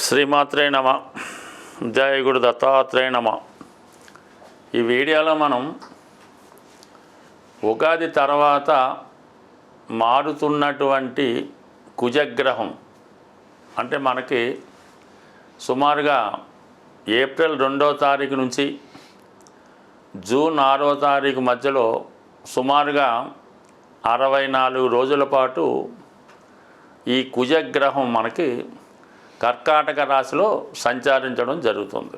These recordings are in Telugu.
శ్రీమాత్రే నమ. జయ గురు దత్తాత్రేయ నమ. ఈ వీడియోలో మనం ఉగాది తర్వాత మారుతున్నటువంటి కుజగ్రహం అంటే మనకి సుమారుగా ఏప్రిల్ 2వ తారీఖు నుంచి జూన్ 6వ తారీఖు మధ్యలో సుమారుగా 64 రోజుల పాటు ఈ కుజగ్రహం మనకి కర్కాటక రాశిలో సంచరించడం జరుగుతుంది.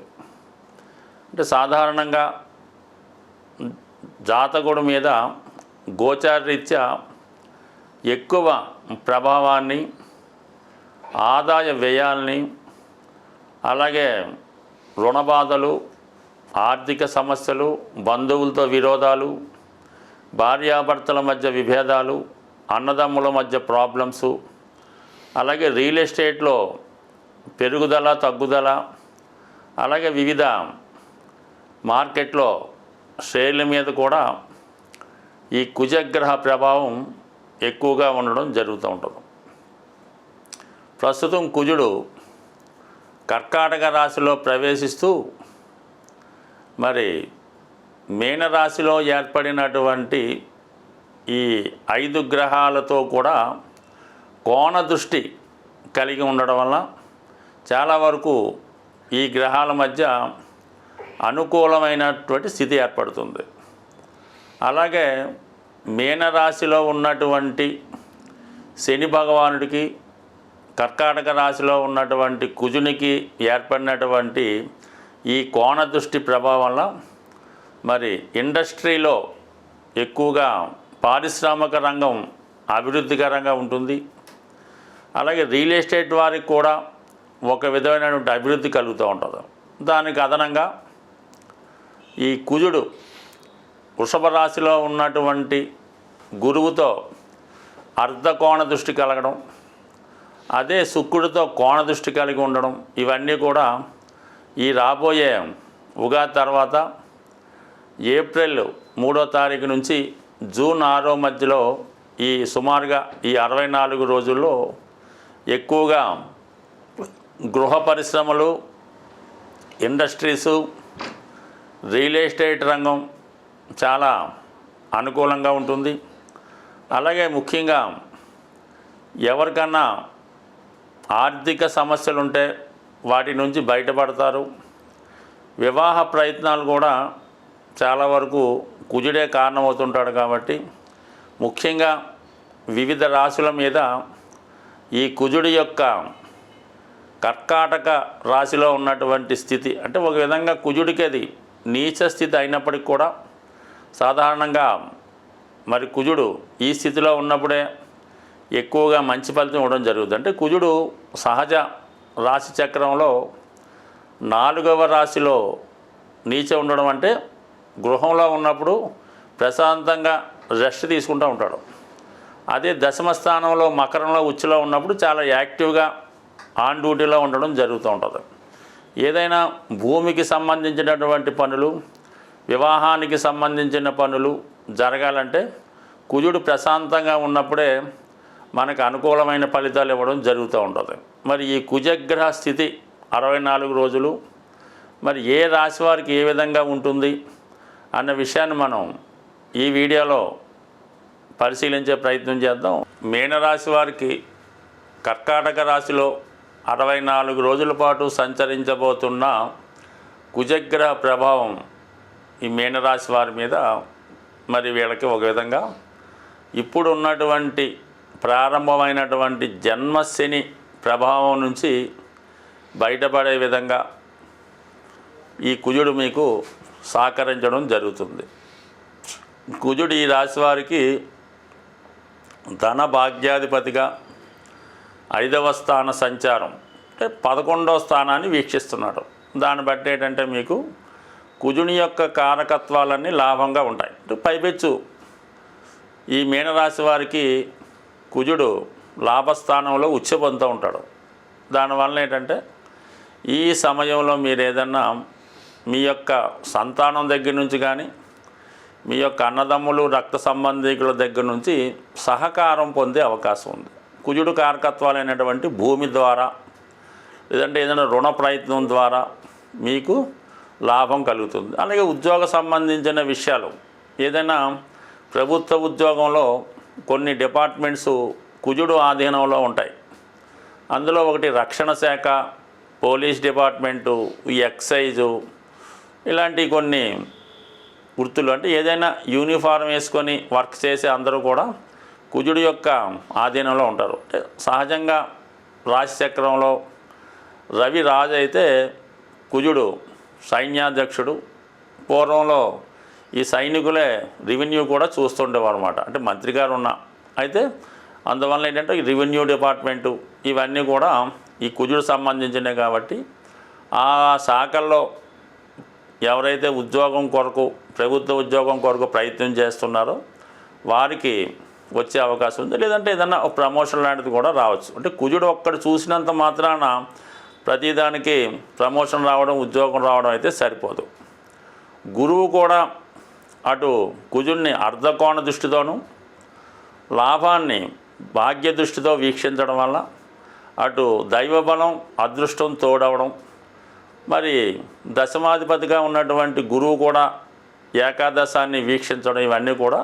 అంటే సాధారణంగా జాతకుడి మీద గోచారరీత్యా ఎక్కువ ప్రభావాన్ని, ఆదాయ వ్యయాల్ని, అలాగే రుణబాధలు, ఆర్థిక సమస్యలు, బంధువులతో విరోధాలు, భార్యాభర్తల మధ్య విభేదాలు, అన్నదమ్ముల మధ్య ప్రాబ్లమ్సు, అలాగే రియల్ ఎస్టేట్లో పెరుగుదల తగ్గుదల, అలాగే వివిధ మార్కెట్లో షేర్ల మీద కూడా ఈ కుజగ్రహ ప్రభావం ఎక్కువగా ఉండడం జరుగుతూ ఉంటుంది. ప్రస్తుతం కుజుడు కర్కాటక రాశిలో ప్రవేశిస్తూ మరి మీనరాశిలో ఏర్పడినటువంటి ఈ 5 గ్రహాలతో కూడా కోణ దృష్టి కలిగి ఉండడం వల్ల చాలా వరకు ఈ గ్రహాల మధ్య అనుకూలమైనటువంటి స్థితి ఏర్పడుతుంది. అలాగే మీనరాశిలో ఉన్నటువంటి శని భగవానుడికి, కర్కాటక రాశిలో ఉన్నటువంటి కుజునికి ఏర్పడినటువంటి ఈ కోణ దృష్టి ప్రభావం వల్ల మరి ఇండస్ట్రీలో ఎక్కువగా పారిశ్రామిక రంగం అభివృద్ధికరంగా ఉంటుంది. అలాగే రియల్ ఎస్టేట్ వారికి కూడా ఒక విధమైనటువంటి అభివృద్ధి కలుగుతూ ఉంటుంది. దానికి అదనంగా ఈ కుజుడు వృషభ రాశిలో ఉన్నటువంటి గురువుతో అర్ధకోణ దృష్టి కలగడం, అదే శుక్రుడితో కోణ దృష్టి కలిగి ఉండడం, ఇవన్నీ కూడా ఈ రాబోయే ఉగాది తర్వాత ఏప్రిల్ 3వ తారీఖు నుంచి జూన్ 6వ మధ్యలో ఈ సుమారుగా ఈ 64 రోజుల్లో ఎక్కువగా గృహ పరిశ్రమలు, ఇండస్ట్రీసు, రియల్ ఎస్టేట్ రంగం చాలా అనుకూలంగా ఉంటుంది. అలాగే ముఖ్యంగా ఎవరికన్నా ఆర్థిక సమస్యలు ఉంటే వాటి నుంచి బయటపడతారు. వివాహ ప్రయత్నాలు కూడా చాలా వరకు కుజుడే కారణమవుతుంటాడు కాబట్టి ముఖ్యంగా వివిధ రాశుల మీద ఈ కుజుడి యొక్క కర్కాటక రాశిలో ఉన్నటువంటి స్థితి అంటే ఒక విధంగా కుజుడికి అది నీచ స్థితి అయినప్పటికీ కూడా సాధారణంగా మరి కుజుడు ఈ స్థితిలో ఉన్నప్పుడే ఎక్కువగా మంచి ఫలితం ఇవ్వడం జరుగుతుంది. అంటే కుజుడు సహజ రాశి చక్రంలో 4వ రాశిలో నీచ ఉండడం అంటే గృహంలో ఉన్నప్పుడు ప్రశాంతంగా రెస్ట్ తీసుకుంటూ ఉంటాడు. అదే దశమ స్థానంలో మకరంలో ఉచ్చులో ఉన్నప్పుడు చాలా యాక్టివ్గా ఆన్ డ్యూటీలో ఉండడం జరుగుతూ ఉంటుంది. ఏదైనా భూమికి సంబంధించినటువంటి పనులు, వివాహానికి సంబంధించిన పనులు జరగాలంటే కుజుడు ప్రశాంతంగా ఉన్నప్పుడే మనకు అనుకూలమైన ఫలితాలు ఇవ్వడం జరుగుతూ ఉంటుంది. మరి ఈ కుజగ్రహ స్థితి 64 రోజులు మరి ఏ రాశి వారికి ఏ విధంగా ఉంటుంది అన్న విషయాన్ని మనం ఈ వీడియోలో పరిశీలించే ప్రయత్నం చేద్దాం. మీనరాశి వారికి కర్కాటక రాశిలో 64 రోజుల పాటు సంచరించబోతున్న కుజగ్రహ ప్రభావం ఈ మీనరాశి వారి మీద మరి వీళ్ళకి ఒక విధంగా ఇప్పుడు ఉన్నటువంటి ప్రారంభమైనటువంటి జన్మశని ప్రభావం నుంచి బయటపడే విధంగా ఈ కుజుడు మీకు సహకరించడం జరుగుతుంది. కుజుడు ఈ రాశి వారికి ధన భాగ్యాధిపతిగా 5వ స్థాన సంచారం అంటే 11వ స్థానాన్ని వీక్షిస్తున్నాడు. దాన్ని బట్టి ఏంటంటే మీకు కుజుని యొక్క కారకత్వాలన్నీ లాభంగా ఉంటాయి. పైపెచ్చు ఈ మీనరాశి వారికి కుజుడు లాభస్థానంలో ఉచ్చ పొందుతూ ఉంటాడు. దానివల్ల ఏంటంటే ఈ సమయంలో మీరు ఏదన్నా మీ యొక్క సంతానం దగ్గర నుంచి కానీ మీ యొక్క అన్నదమ్ములు, రక్త సంబంధికుల దగ్గర నుంచి సహకారం పొందే అవకాశం ఉంది. కుజుడు కారకత్వాలైనటువంటి భూమి ద్వారా లేదంటే ఏదైనా రుణ ప్రయత్నం ద్వారా మీకు లాభం కలుగుతుంది. అలాగే ఉద్యోగ సంబంధించిన విషయాలు, ఏదైనా ప్రభుత్వ ఉద్యోగంలో కొన్ని డిపార్ట్మెంట్స్ కుజుడు ఆధీనంలో ఉంటాయి. అందులో ఒకటి రక్షణ శాఖ, పోలీస్ డిపార్ట్మెంటు, ఈ ఎక్సైజు, ఇలాంటి కొన్ని వృత్తులు, అంటే ఏదైనా యూనిఫారం వేసుకొని వర్క్ చేసే అందరూ కూడా కుజుడు యొక్క ఆధీనంలో ఉంటారు. అంటే సహజంగా రాశిచక్రంలో రవి రాజు అయితే కుజుడు సైన్యాధ్యక్షుడు. పూర్వంలో ఈ సైనికులే రెవెన్యూ కూడా చూస్తుండేవారు అనమాట, అంటే మంత్రి గారు ఉన్నా. అయితే అందువల్ల ఏంటంటే ఈ రెవెన్యూ డిపార్ట్మెంటు ఇవన్నీ కూడా ఈ కుజుడు సంబంధించినవి కాబట్టి ఆ శాఖల్లో ఎవరైతే ఉద్యోగం కొరకు, ప్రభుత్వ ఉద్యోగం కొరకు ప్రయత్నం చేస్తున్నారో వారికి వచ్చే అవకాశం ఉంది. లేదంటే ఏదన్నా ప్రమోషన్ లాంటిది కూడా రావచ్చు. అంటే కుజుడు ఒక్కడు చూసినంత మాత్రాన ప్రతిదానికి ప్రమోషన్ రావడం, ఉద్యోగం రావడం అయితే సరిపోదు. గురువు కూడా అటు కుజుడిని అర్ధకోణ దృష్టితోనూ లాభాన్ని భాగ్య దృష్టితో వీక్షించడం వల్ల అటు దైవబలం, అదృష్టం తోడవడం, మరి దశమాధిపతిగా ఉన్నటువంటి గురువు కూడా ఏకాదశాన్ని వీక్షించడం, ఇవన్నీ కూడా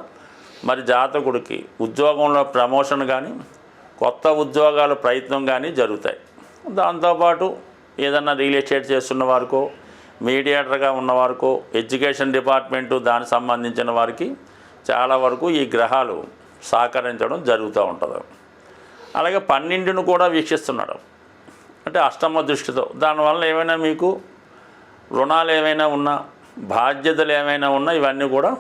మరి జాతకుడికి ఉద్యోగంలో ప్రమోషన్ కానీ, కొత్త ఉద్యోగాల ప్రయత్నం కానీ జరుగుతాయి. దాంతోపాటు ఏదన్నా రియల్ ఎస్టేట్ చేస్తున్న వారికో, మీడియేటర్గా ఉన్నవారికో, ఎడ్యుకేషన్ డిపార్ట్మెంటు దానికి సంబంధించిన వారికి చాలా వరకు ఈ గ్రహాలు సహకరించడం జరుగుతూ ఉంటుంది. అలాగే 12ను కూడా వీక్షిస్తున్నాడు, అంటే అష్టమ దృష్టితో. దానివల్ల ఏమైనా మీకు రుణాలు ఏమైనా ఉన్నా, బాధ్యతలు ఏమైనా ఉన్నా ఇవన్నీ కూడా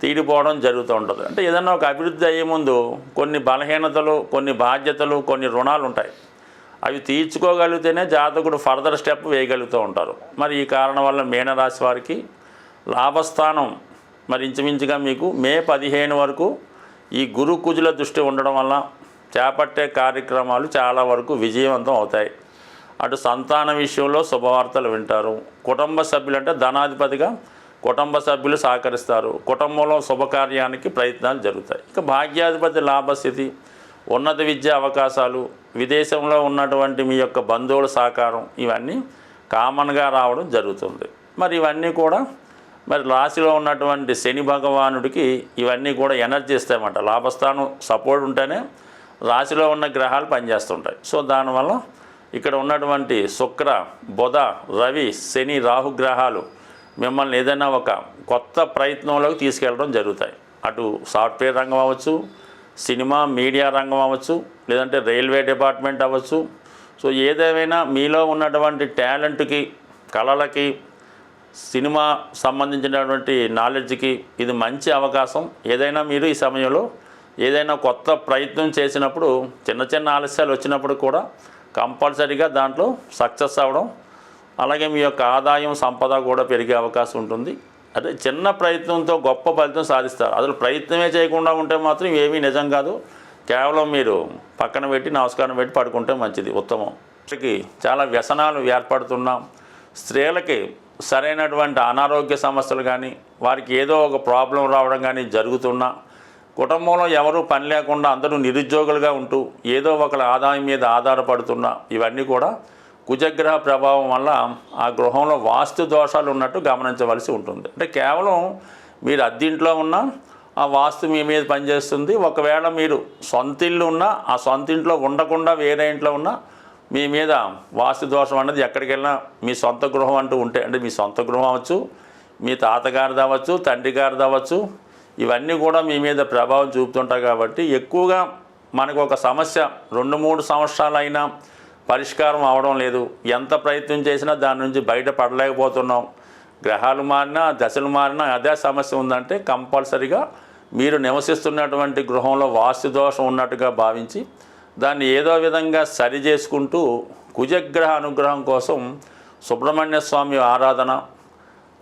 తీరిపోవడం జరుగుతూ ఉంటుంది. అంటే ఏదైనా ఒక అభివృద్ధి అయ్యే ముందు కొన్ని బలహీనతలు, కొన్ని బాధ్యతలు, కొన్ని రుణాలు ఉంటాయి. అవి తీర్చుకోగలిగితేనే జాతకుడు ఫర్దర్ స్టెప్ వేయగలుగుతూ ఉంటారు. మరి ఈ కారణం వల్ల మీనరాశి వారికి లాభస్థానం మరి ఇంచుమించుగా మీకు మే 15 వరకు ఈ గురు కుజుల దృష్టి ఉండడం వల్ల చేపట్టే కార్యక్రమాలు చాలా వరకు విజయవంతం అవుతాయి. అటు సంతాన విషయంలో శుభవార్తలు వింటారు. కుటుంబ సభ్యులు, అంటే ధనాధిపతిగా కుటుంబ సభ్యులు సహకరిస్తారు. కుటుంబంలో శుభకార్యానికి ప్రయత్నాలు జరుగుతాయి. ఇక భాగ్యాధిపతి లాభస్థితి, ఉన్నత విద్యా అవకాశాలు, విదేశంలో ఉన్నటువంటి మీ యొక్క బంధువుల సహకారం, ఇవన్నీ కామన్గా రావడం జరుగుతుంది. మరి ఇవన్నీ కూడా మరి రాశిలో ఉన్నటువంటి శని భగవానుడికి ఇవన్నీ కూడా ఎనర్జీ ఇస్తాయన్నమాట. లాభస్థానం సపోర్ట్ ఉంటేనే రాశిలో ఉన్న గ్రహాలు పనిచేస్తుంటాయి. సో దానివల్ల ఇక్కడ ఉన్నటువంటి శుక్ర, బుధ, రవి, శని, రాహు గ్రహాలు మిమ్మల్ని ఏదైనా ఒక కొత్త ప్రయత్నంలోకి తీసుకెళ్ళడం జరుగుతాయి. అటు సాఫ్ట్వేర్ రంగం అవ్వచ్చు, సినిమా మీడియా రంగం అవ్వచ్చు, లేదంటే రైల్వే డిపార్ట్మెంట్ అవ్వచ్చు. సో ఏదేమైనా మీలో ఉన్నటువంటి టాలెంట్కి, కళలకి, సినిమా సంబంధించినటువంటి నాలెడ్జ్కి ఇది మంచి అవకాశం. ఏదైనా మీరు ఈ సమయంలో ఏదైనా కొత్త ప్రయత్నం చేసినప్పుడు చిన్న చిన్న ఆలస్యాలు వచ్చినప్పుడు కూడా కంపల్సరీగా దాంట్లో సక్సెస్ అవ్వడం, అలాగే మీ యొక్క ఆదాయం, సంపద కూడా పెరిగే అవకాశం ఉంటుంది. అంటే చిన్న ప్రయత్నంతో గొప్ప ఫలితం సాధిస్తారు. అసలు ప్రయత్నమే చేయకుండా ఉంటే మాత్రం ఏమీ నిజం కాదు. కేవలం మీరు పక్కన పెట్టి నమస్కారం పెట్టి పడుకుంటే మంచిది, ఉత్తమం. చాలా వ్యసనాలు ఏర్పడుతున్నాం. స్త్రీలకి సరైనటువంటి అనారోగ్య సమస్యలు కానీ, వారికి ఏదో ఒక ప్రాబ్లం రావడం కానీ జరుగుతున్నా, కుటుంబంలో ఎవరూ పని లేకుండా అందరూ నిరుద్యోగులుగా ఉంటూ ఏదో ఒకళ్ళ ఆదాయం మీద ఆధారపడుతున్నా, ఇవన్నీ కూడా కుజగ్రహ ప్రభావం వల్ల ఆ గృహంలో వాస్తు దోషాలు ఉన్నట్టు గమనించవలసి ఉంటుంది. అంటే కేవలం మీరు అద్దింట్లో ఉన్నా ఆ వాస్తు మీ మీద పనిచేస్తుంది. ఒకవేళ మీరు సొంత ఇల్లు ఉన్నా ఆ సొంత ఇంట్లో ఉండకుండా వేరే ఇంట్లో ఉన్నా మీ మీద వాస్తు దోషం అనేది ఎక్కడికి వెళ్ళినా, మీ సొంత గృహం అంటూ ఉంటే, అంటే మీ సొంత గృహం అవ్వచ్చు, మీ తాతగారిది అవ్వచ్చు, తండ్రి గారిది అవ్వచ్చు, ఇవన్నీ కూడా మీ మీద ప్రభావం చూపుతుంటాయి. కాబట్టి ఎక్కువగా మనకు ఒక సమస్య 2-3 సంవత్సరాలైనా పరిష్కారం అవడం లేదు. ఎంత ప్రయత్నం చేసినా దాని నుంచి బయటపడలేకపోతున్నాం. గ్రహాలు మారినా, దశలు మారినా అదే సమస్య ఉందంటే కంపల్సరీగా మీరు నివసిస్తున్నటువంటి గృహంలో వాస్తు దోషం ఉన్నట్టుగా భావించి దాన్ని ఏదో విధంగా సరి చేసుకుంటూ కుజగ్రహ అనుగ్రహం కోసం సుబ్రహ్మణ్య స్వామి ఆరాధన,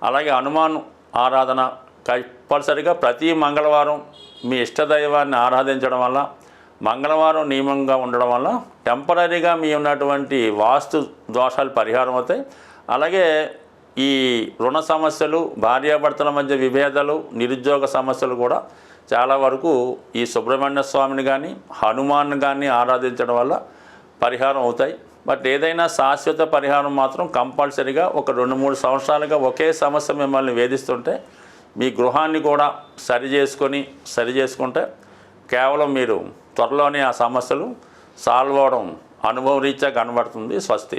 అలాగే హనుమాన్ ఆరాధన కంపల్సరిగా ప్రతి మంగళవారం మీ ఇష్టదైవాన్ని ఆరాధించడం వల్ల, మంగళవారం నియమంగా ఉండడం వల్ల టెంపరీగా మీ ఉన్నటువంటి వాస్తు దోషాలు పరిహారం అవుతాయి. అలాగే ఈ రుణ సమస్యలు, భార్యాభర్తల మధ్య విభేదాలు, నిరుద్యోగ సమస్యలు కూడా చాలా వరకు ఈ సుబ్రహ్మణ్య స్వామిని కానీ, హనుమాన్ కానీ ఆరాధించడం వల్ల పరిహారం అవుతాయి. బట్ ఏదైనా శాశ్వత పరిహారం మాత్రం కంపల్సరీగా ఒక 2-3 సంవత్సరాలుగా ఒకే సమస్య మిమ్మల్ని వేధిస్తుంటే మీ గృహాన్ని కూడా సరి చేసుకుంటే కేవలం మీరు త్వరలోనే ఆ సమస్యలు సాల్వ్ అవడం అనుభవ రీత్యా కనబడుతుంది. స్వస్తి.